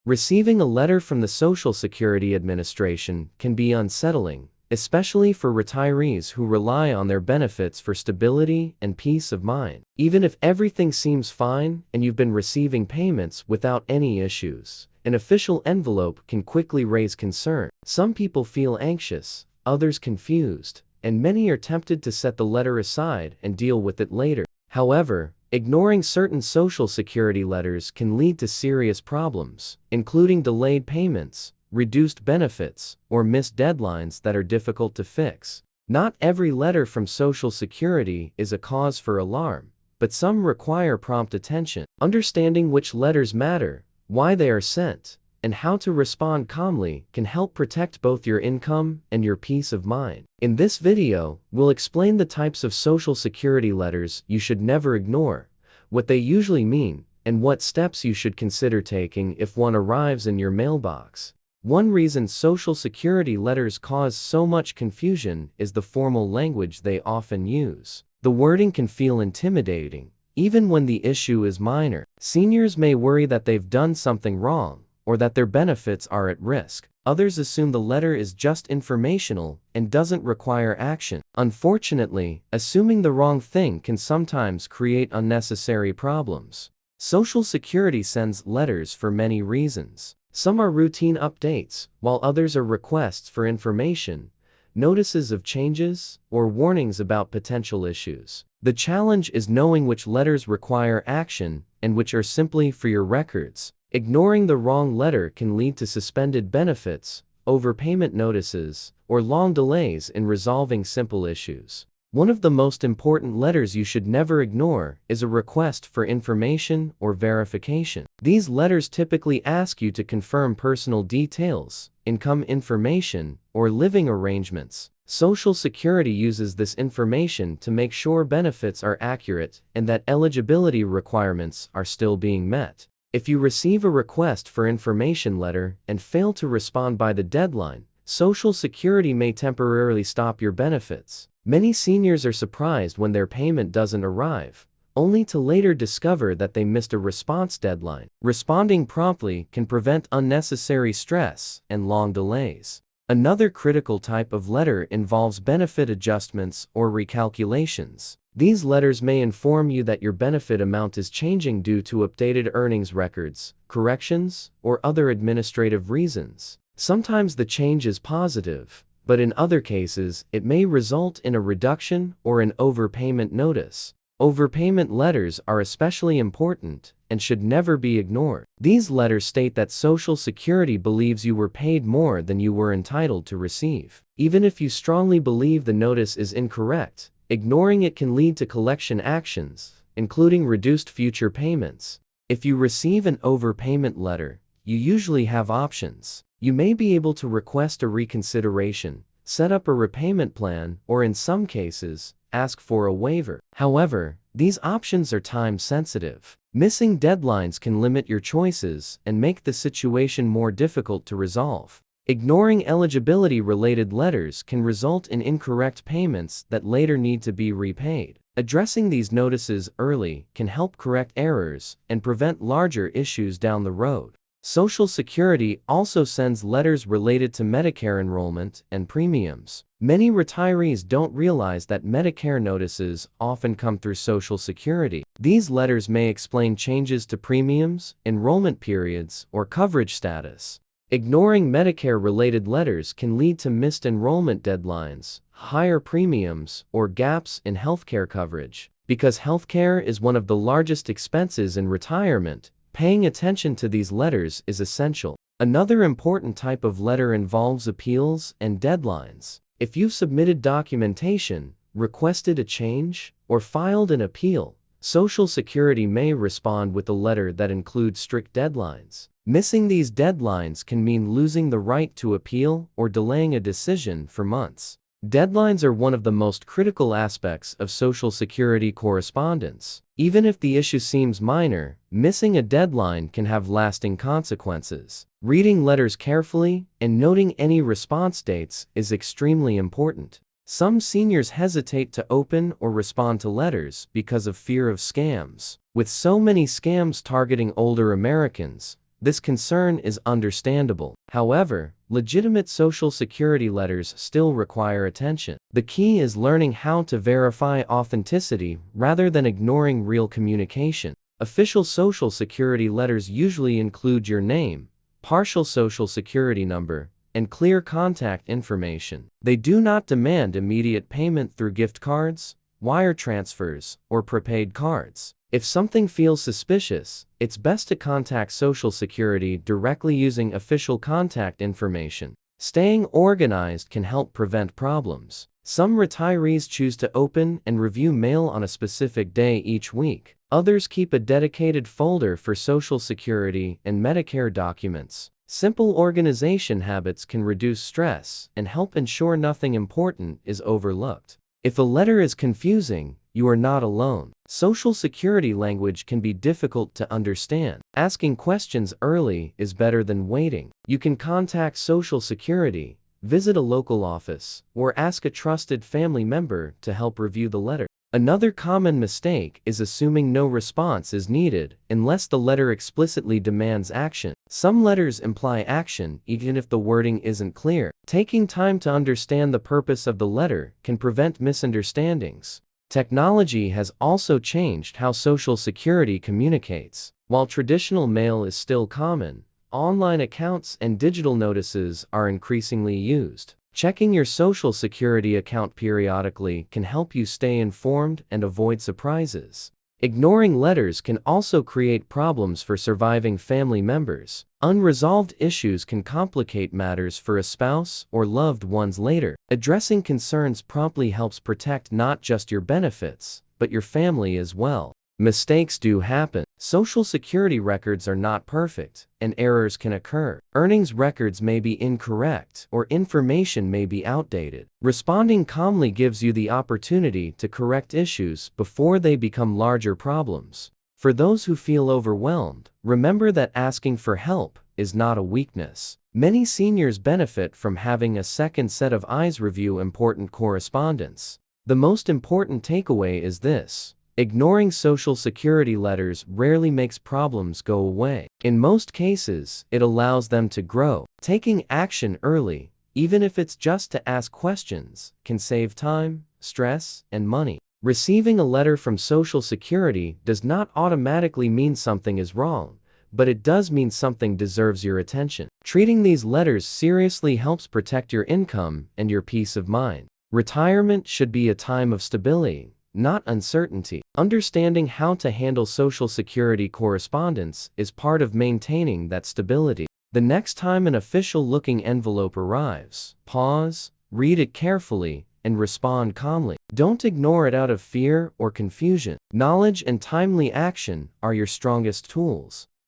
Receiving a letter from the Social Security Administration can be unsettling, especially for retirees who rely on their benefits for stability and peace of mind. Even if everything seems fine and you've been receiving payments without any issues, an official envelope can quickly raise concern. Some people feel anxious, others confused, and many are tempted to set the letter aside and deal with it later. However, ignoring certain Social Security letters can lead to serious problems, including delayed payments, reduced benefits, or missed deadlines that are difficult to fix. Not every letter from Social Security is a cause for alarm, but some require prompt attention. Understanding which letters matter, why they are sent, and how to respond calmly can help protect both your income and your peace of mind. In this video, we'll explain the types of Social Security letters you should never ignore, what they usually mean, and what steps you should consider taking if one arrives in your mailbox. One reason Social Security letters cause so much confusion is the formal language they often use. The wording can feel intimidating, even when the issue is minor. Seniors may worry that they've done something wrong, or that their benefits are at risk. Others assume the letter is just informational and doesn't require action. Unfortunately, assuming the wrong thing can sometimes create unnecessary problems. Social Security sends letters for many reasons. Some are routine updates, while others are requests for information, notices of changes, or warnings about potential issues. The challenge is knowing which letters require action and which are simply for your records. Ignoring the wrong letter can lead to suspended benefits, overpayment notices, or long delays in resolving simple issues. One of the most important letters you should never ignore is a request for information or verification. These letters typically ask you to confirm personal details, income information, or living arrangements. Social Security uses this information to make sure benefits are accurate and that eligibility requirements are still being met. If you receive a request for information letter and fail to respond by the deadline, Social Security may temporarily stop your benefits. Many seniors are surprised when their payment doesn't arrive, only to later discover that they missed a response deadline. Responding promptly can prevent unnecessary stress and long delays. Another critical type of letter involves benefit adjustments or recalculations. These letters may inform you that your benefit amount is changing due to updated earnings records, corrections, or other administrative reasons. Sometimes the change is positive, but in other cases, it may result in a reduction or an overpayment notice. Overpayment letters are especially important and should never be ignored. These letters state that Social Security believes you were paid more than you were entitled to receive. Even if you strongly believe the notice is incorrect, ignoring it can lead to collection actions, including reduced future payments. If you receive an overpayment letter, you usually have options. You may be able to request a reconsideration, set up a repayment plan, or in some cases, ask for a waiver. However, these options are time-sensitive. Missing deadlines can limit your choices and make the situation more difficult to resolve. Ignoring eligibility-related letters can result in incorrect payments that later need to be repaid. Addressing these notices early can help correct errors and prevent larger issues down the road. Social Security also sends letters related to Medicare enrollment and premiums. Many retirees don't realize that Medicare notices often come through Social Security. These letters may explain changes to premiums, enrollment periods, or coverage status. Ignoring Medicare-related letters can lead to missed enrollment deadlines, higher premiums, or gaps in healthcare coverage. Because healthcare is one of the largest expenses in retirement, paying attention to these letters is essential. Another important type of letter involves appeals and deadlines. If you've submitted documentation, requested a change, or filed an appeal, Social Security may respond with a letter that includes strict deadlines. Missing these deadlines can mean losing the right to appeal or delaying a decision for months. Deadlines are one of the most critical aspects of Social Security correspondence. Even if the issue seems minor, missing a deadline can have lasting consequences. Reading letters carefully and noting any response dates is extremely important. Some seniors hesitate to open or respond to letters because of fear of scams. With so many scams targeting older Americans, This concern is understandable. However, legitimate Social Security letters still require attention. The key is learning how to verify authenticity rather than ignoring real communication. Official Social Security letters usually include your name, partial Social Security number, and clear contact information. They do not demand immediate payment through gift cards, wire transfers, or prepaid cards. If something feels suspicious, it's best to contact Social Security directly using official contact information. Staying organized can help prevent problems. Some retirees choose to open and review mail on a specific day each week. Others keep a dedicated folder for Social Security and Medicare documents. Simple organization habits can reduce stress and help ensure nothing important is overlooked. If a letter is confusing, you are not alone. Social Security language can be difficult to understand. Asking questions early is better than waiting. You can contact Social Security, visit a local office, or ask a trusted family member to help review the letter. Another common mistake is assuming no response is needed unless the letter explicitly demands action. Some letters imply action even if the wording isn't clear. Taking time to understand the purpose of the letter can prevent misunderstandings. Technology has also changed how Social Security communicates. While traditional mail is still common, online accounts and digital notices are increasingly used. Checking your Social Security account periodically can help you stay informed and avoid surprises. Ignoring letters can also create problems for surviving family members. Unresolved issues can complicate matters for a spouse or loved ones later. Addressing concerns promptly helps protect not just your benefits, but your family as well. Mistakes do happen. Social Security records are not perfect, and errors can occur. Earnings records may be incorrect, or information may be outdated. Responding calmly gives you the opportunity to correct issues before they become larger problems. For those who feel overwhelmed, remember that asking for help is not a weakness. Many seniors benefit from having a second set of eyes review important correspondence. The most important takeaway is this: ignoring Social Security letters rarely makes problems go away. In most cases, it allows them to grow. Taking action early, even if it's just to ask questions, can save time, stress, and money. Receiving a letter from Social Security does not automatically mean something is wrong, but it does mean something deserves your attention. Treating these letters seriously helps protect your income and your peace of mind. Retirement should be a time of stability, not uncertainty. Understanding how to handle Social Security correspondence is part of maintaining that stability. The next time an official-looking envelope arrives, pause, read it carefully, and respond calmly. Don't ignore it out of fear or confusion. Knowledge and timely action are your strongest tools.